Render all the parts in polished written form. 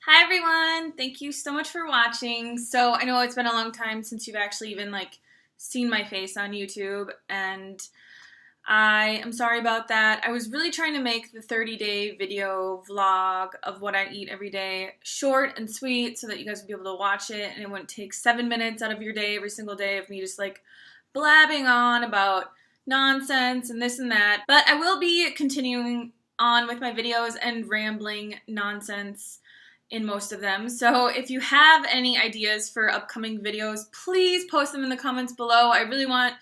Hi everyone, thank you so much for watching. So I know it's been a long time since you've actually even seen my face on YouTube, and I am sorry about that. I was really trying to make the 30-day video vlog of what I eat every day short and sweet so that you guys would be able to watch it and it wouldn't take 7 minutes out of your day every single day of me just blabbing on about nonsense and this and that. But I will be continuing on with my videos and rambling nonsense in most of them. So if you have any ideas for upcoming videos, please post them in the comments below. I really want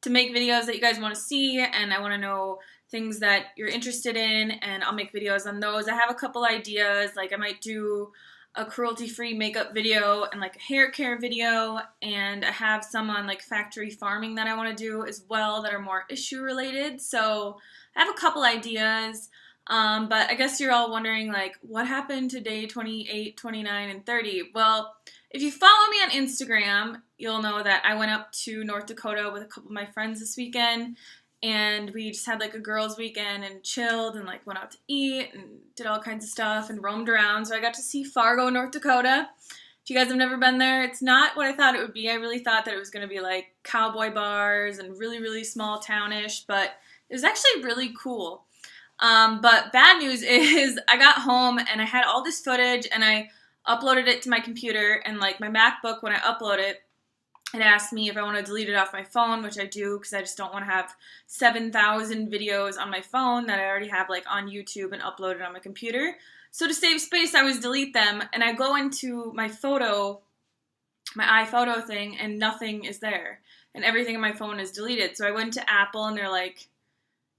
to make videos that you guys want to see, and I want to know things that you're interested in, and I'll make videos on those. I have a couple ideas, I might do a cruelty-free makeup video and a hair care video, and I have some on factory farming that I want to do as well that are more issue related. So I have a couple ideas. But I guess you're all wondering, what happened to day 28, 29, and 30? Well, if you follow me on Instagram, you'll know that I went up to North Dakota with a couple of my friends this weekend, and we just had a girls' weekend and chilled and went out to eat and did all kinds of stuff and roamed around. So I got to see Fargo, North Dakota. If you guys have never been there, it's not what I thought it would be. I really thought that it was going to be cowboy bars and really, really small townish, but it was actually really cool. But bad news is I got home and I had all this footage and I uploaded it to my computer, and my MacBook, when I upload it, it asked me if I want to delete it off my phone, which I do because I just don't want to have 7,000 videos on my phone that I already have on YouTube and uploaded on my computer. So to save space, I always delete them, and I go into my iPhoto thing, and nothing is there, and everything on my phone is deleted. So I went to Apple and they're like,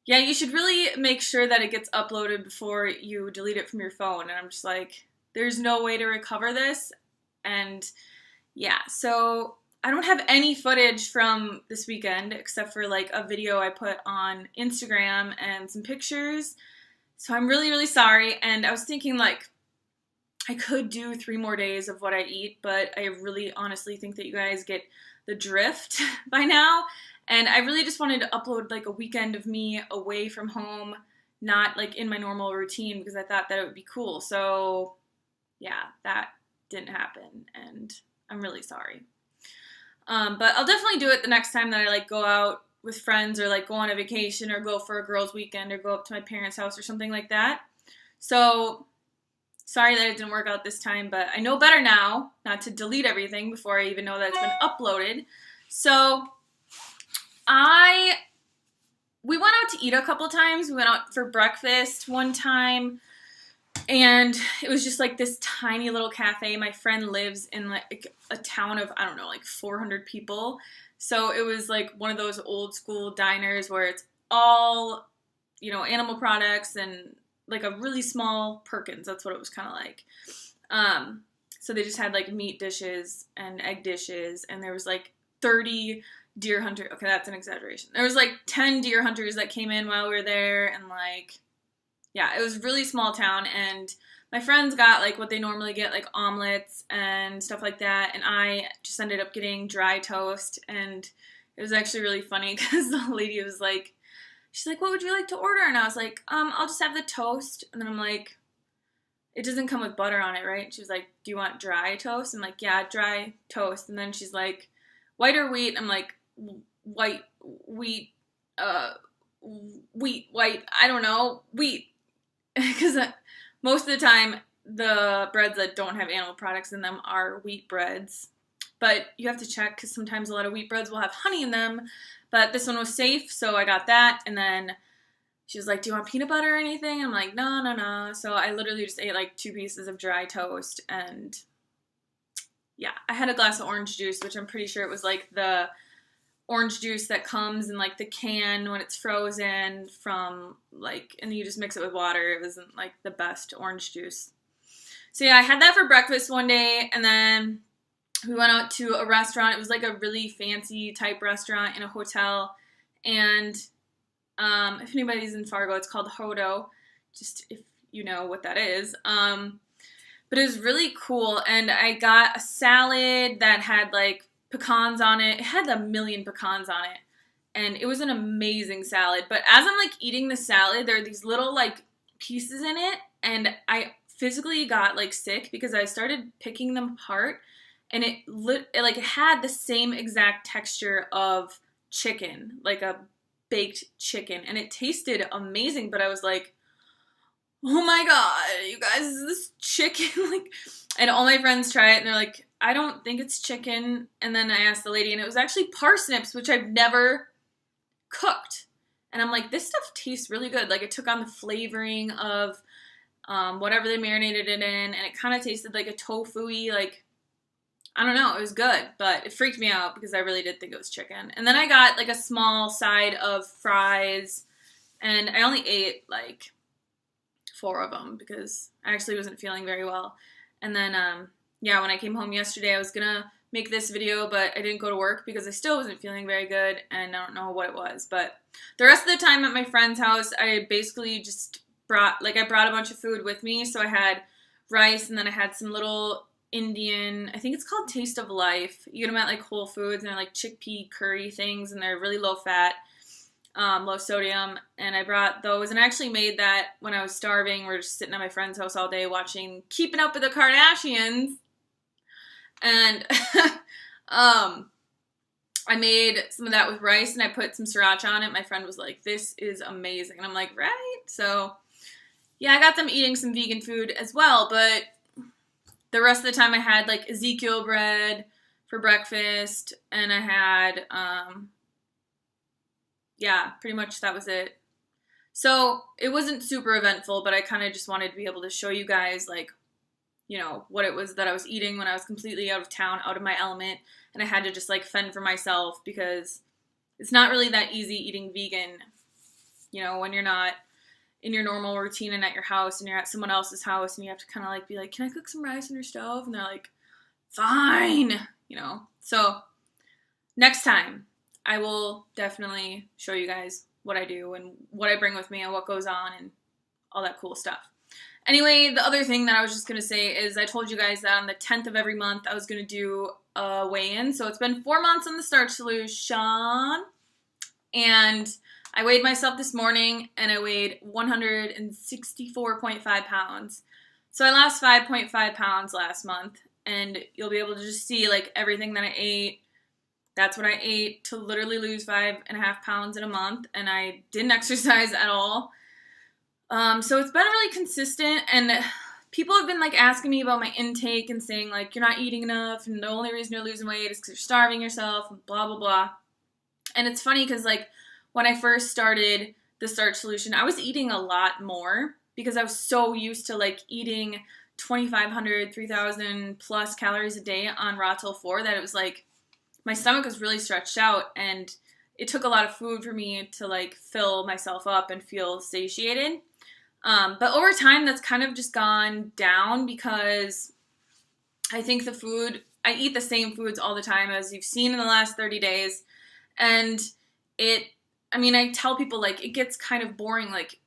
yeah, you should really make sure that it gets uploaded before you delete it from your phone. And I'm just there's no way to recover this. And yeah, so I don't have any footage from this weekend except for a video I put on Instagram and some pictures. So I'm really, really sorry. And I was thinking I could do 3 more days of what I eat, but I really honestly think that you guys get the drift by now. And I really just wanted to upload a weekend of me away from home, not in my normal routine, because I thought that it would be cool. So yeah, that didn't happen, and I'm really sorry. But I'll definitely do it the next time that I go out with friends, or go on a vacation, or go for a girls' weekend, or go up to my parents' house or something like that. So sorry that it didn't work out this time, but I know better now not to delete everything before I even know that it's been uploaded. So we went out to eat a couple times. We went out for breakfast one time, and it was just this tiny little cafe. My friend lives in a town of, I don't know, 400 people. So it was one of those old school diners where it's all, animal products and a really small Perkins. That's what it was kind of like. So they just had meat dishes and egg dishes, and there was 30 deer hunter. Okay, that's an exaggeration. There was 10 deer hunters that came in while we were there, and yeah, it was a really small town, and my friends got what they normally get, omelets and stuff like that, and I just ended up getting dry toast. And it was actually really funny because the lady was she's what would you like to order? And I was I'll just have the toast. And then I'm it doesn't come with butter on it, right? And she was do you want dry toast? I'm yeah, dry toast. And then she's white or wheat? I'm white, wheat, white, I don't know, wheat. Because most of the time, the breads that don't have animal products in them are wheat breads. But you have to check, because sometimes a lot of wheat breads will have honey in them. But this one was safe, so I got that. And then she was do you want peanut butter or anything? I'm no, no, no. So I literally just ate 2 pieces of dry toast. And yeah, I had a glass of orange juice, which I'm pretty sure it was the orange juice that comes in the can when it's frozen from and you just mix it with water. It wasn't the best orange juice. So yeah, I had that for breakfast one day, and then we went out to a restaurant. It was a really fancy type restaurant in a hotel, and if anybody's in Fargo, it's called Hodo, just if you know what that is. But it was really cool, and I got a salad that had pecans on it. It had a million pecans on it. and it was an amazing salad. But as I'm like eating the salad, there are these little like pieces in it, and I physically got like sick because I started picking them apart, and it had the same exact texture of chicken, like a baked chicken, and it tasted amazing. But I was like, oh my god, you guys, is this chicken? Like, and all my friends try it, and they're like, I don't think it's chicken. And then I asked the lady, and it was actually parsnips, which I've never cooked. And I'm like, this stuff tastes really good. Like, it took on the flavoring of whatever they marinated it in, and it kind of tasted like a tofu-y, like, I don't know, it was good, but it freaked me out because I really did think it was chicken. And then I got like a small side of fries, and I only ate like 4 of them because I actually wasn't feeling very well. And then, yeah, when I came home yesterday, I was gonna make this video, but I didn't go to work because I still wasn't feeling very good, and I don't know what it was. But the rest of the time at my friend's house, I basically just brought a bunch of food with me. So I had rice, and then I had some little Indian, I think it's called Taste of Life. You get them at like Whole Foods, and they're like chickpea curry things, and they're really low fat, low sodium, and I brought those, and I actually made that when I was starving. We're just sitting at my friend's house all day watching Keeping Up with the Kardashians, and I made some of that with rice, and I put some sriracha on it. My friend was like, this is amazing, and I'm like, right? So yeah, I got them eating some vegan food as well, but the rest of the time I had like Ezekiel bread for breakfast, and I had, yeah, pretty much that was it. So it wasn't super eventful, but I kind of just wanted to be able to show you guys, like, you know, what it was that I was eating when I was completely out of town, out of my element, and I had to just like fend for myself because it's not really that easy eating vegan, you know, when you're not in your normal routine and at your house, and you're at someone else's house, and you have to kind of like be like, can I cook some rice on your stove? And they're like, fine, you know. So next time I will definitely show you guys what I do and what I bring with me and what goes on and all that cool stuff. Anyway, the other thing that I was just going to say is I told you guys that on the 10th of every month I was going to do a weigh-in. So it's been 4 months on the Starch solution, and I weighed myself this morning, and I weighed 164.5 pounds. So I lost 5.5 pounds last month, and you'll be able to just see like everything that I ate. That's what I ate to literally lose 5.5 pounds in a month, and I didn't exercise at all. So it's been really consistent, and people have been like asking me about my intake and saying like, you're not eating enough, and the only reason you're losing weight is because you're starving yourself, and blah, blah, blah. And it's funny because like when I first started the Starch solution, I was eating a lot more because I was so used to like eating 2,500, 3,000 plus calories a day on Raw Till 4 that it was like my stomach was really stretched out, and it took a lot of food for me to like fill myself up and feel satiated. But over time, that's kind of just gone down because I think I eat the same foods all the time, as you've seen in the last 30 days. And I tell people, like, it gets kind of boring. Like,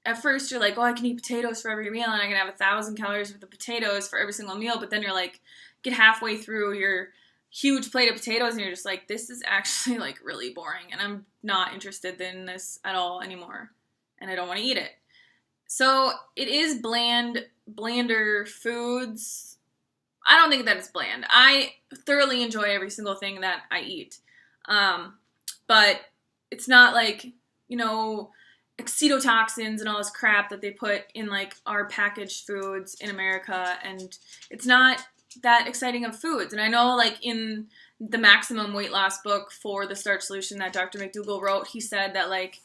at first you're like, oh, I can eat potatoes for every meal, and I can have 1,000 calories worth of potatoes for every single meal. But then you're like, get halfway through your huge plate of potatoes, and you're just like, this is actually like really boring, and I'm not interested in this at all anymore, and I don't want to eat it. So it is blander foods. I don't think that it's bland. I thoroughly enjoy every single thing that I eat. But it's not like, you know, excitotoxins and all this crap that they put in like our packaged foods in America, and it's not that exciting of foods. And I know like in the Maximum Weight Loss book for the Starch solution that Dr. McDougall wrote, he said that like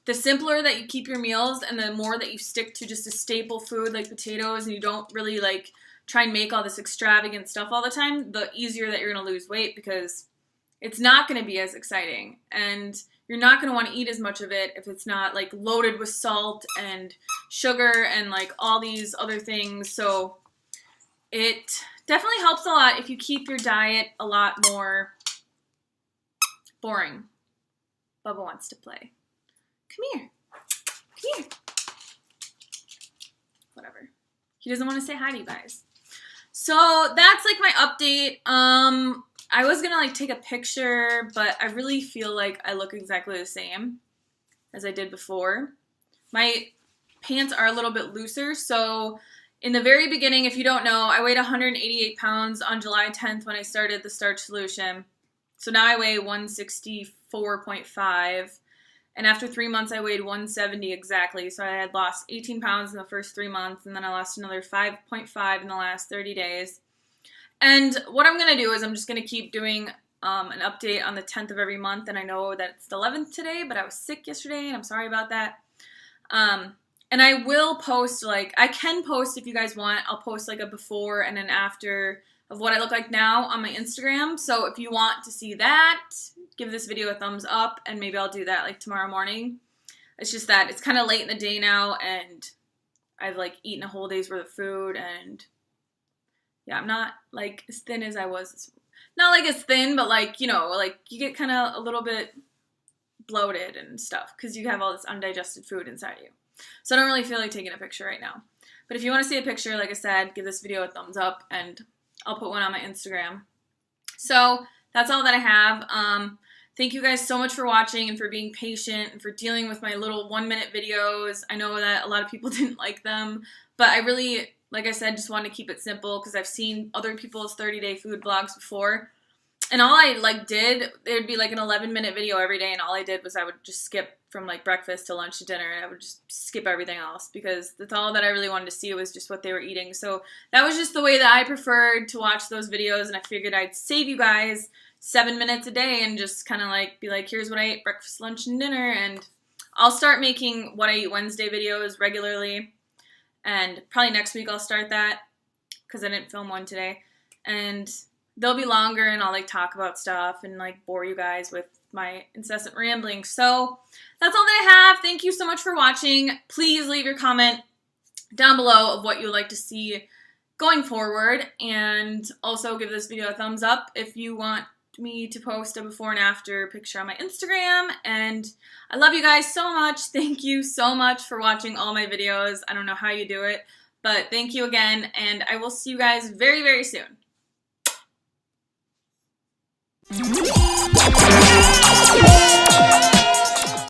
the simpler that you keep your meals and the more that you stick to just a staple food like potatoes, and you don't really like try and make all this extravagant stuff all the time, the easier that you're going to lose weight, because it's not going to be as exciting, and you're not going to want to eat as much of it if it's not like loaded with salt and sugar and like all these other things. So it definitely helps a lot if you keep your diet a lot more boring. Bubba wants to play. Come here. Come here. Whatever. He doesn't want to say hi to you guys. So that's like my update. I was gonna like take a picture, but I really feel like I look exactly the same as I did before. My pants are a little bit looser, so in the very beginning, if you don't know, I weighed 188 pounds on July 10th when I started the Starch solution. So now I weigh 164.5, and after 3 months I weighed 170 exactly. So I had lost 18 pounds in the first 3 months, and then I lost another 5.5 in the last 30 days. And what I'm going to do is I'm just going to keep doing an update on the 10th of every month, and I know that it's the 11th today, but I was sick yesterday, and I'm sorry about that. And I will post, like, I can post if you guys want. I'll post, like, a before and an after of what I look like now on my Instagram. So if you want to see that, give this video a thumbs up, and maybe I'll do that, like, tomorrow morning. It's just that it's kind of late in the day now, and I've, like, eaten a whole day's worth of food, and yeah, I'm not, like, as thin as I was. Not, like, as thin, but, like, you know, like, you get kind of a little bit bloated and stuff because you have all this undigested food inside of you. So I don't really feel like taking a picture right now. But if you want to see a picture, like I said, give this video a thumbs up, and I'll put one on my Instagram. So that's all that I have. Thank you guys so much for watching and for being patient and for dealing with my little 1-minute videos. I know that a lot of people didn't like them, but I really, like I said, just wanted to keep it simple because I've seen other people's 30-day food vlogs before. And all I, like, did, it would be, like, an 11-minute video every day, and all I did was I would just skip from, like, breakfast to lunch to dinner, and I would just skip everything else because that's all that I really wanted to see was just what they were eating. So that was just the way that I preferred to watch those videos, and I figured I'd save you guys 7 minutes a day and just kind of, like, be like, here's what I ate breakfast, lunch, and dinner, and I'll start making What I Eat Wednesday videos regularly, and probably next week I'll start that because I didn't film one today, and they'll be longer, and I'll, like, talk about stuff and, like, bore you guys with my incessant rambling. So that's all that I have. Thank you so much for watching. Please leave your comment down below of what you would like to see going forward, and also give this video a thumbs up if you want me to post a before and after picture on my Instagram. And I love you guys so much. Thank you so much for watching all my videos. I don't know how you do it, but thank you again, and I will see you guys very, very soon. We'll be right back.